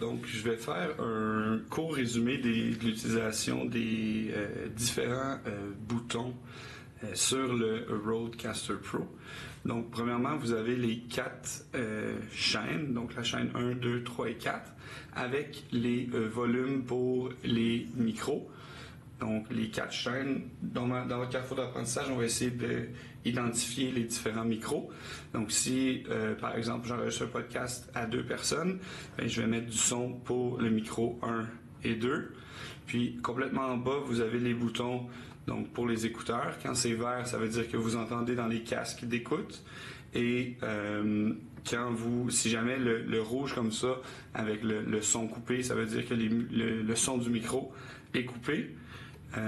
Donc, je vais faire un court résumé de l'utilisation des différents boutons sur le Rodecaster Pro. Donc, premièrement, vous avez les 4 chaînes, donc la chaîne 1, 2, 3 et 4, avec les volumes pour les micros. Donc, les 4 chaînes, dans votre carrefour d'apprentissage, on va essayer d'identifier les différents micros. Donc, si, par exemple, j'enregistre un podcast à 2 personnes, bien, je vais mettre du son pour le micro 1 et 2. Puis, complètement en bas, vous avez les boutons donc pour les écouteurs. Quand c'est vert, ça veut dire que vous entendez dans les casques d'écoute. Et si jamais le rouge comme ça, avec le son coupé, ça veut dire que le son du micro est coupé.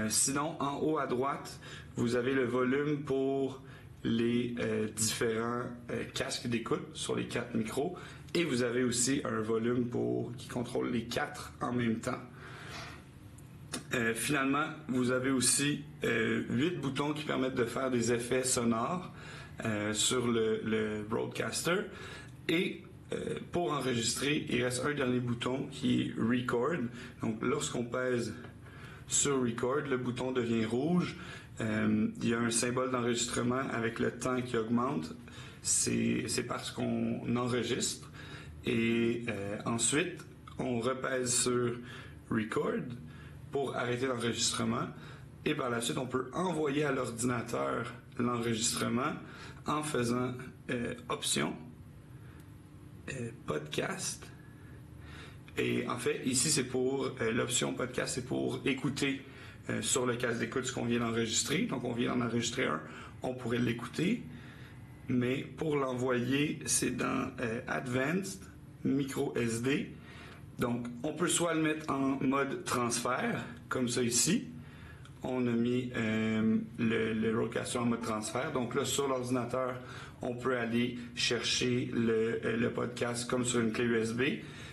Sinon, en haut à droite, vous avez le volume pour les différents casques d'écoute sur les 4 micros. Et vous avez aussi un volume qui contrôle les 4 en même temps. Finalement, vous avez aussi 8 boutons qui permettent de faire des effets sonores sur le Rodecaster. Et pour enregistrer, il reste un dernier bouton qui est Record. Donc, lorsqu'on pèse sur Record, le bouton devient rouge. Il y a un symbole d'enregistrement avec le temps qui augmente. C'est parce qu'on enregistre. Et ensuite, on repèse sur Record pour arrêter l'enregistrement. Et par la suite, on peut envoyer à l'ordinateur l'enregistrement en faisant Option, Podcast. Et en fait, ici, c'est pour l'option podcast, c'est pour écouter sur le casque d'écoute ce qu'on vient d'enregistrer. Donc, on vient d'en enregistrer un, on pourrait l'écouter. Mais pour l'envoyer, c'est dans Advanced, Micro SD. Donc, on peut soit le mettre en mode transfert, comme ça ici. On a mis le Rodecaster en mode transfert. Donc là, sur l'ordinateur, on peut aller chercher le podcast comme sur une clé USB.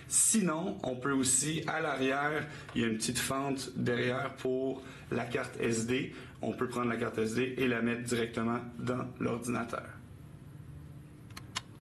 Sinon, on peut aussi, à l'arrière, il y a une petite fente derrière pour la carte SD. On peut prendre la carte SD et la mettre directement dans l'ordinateur.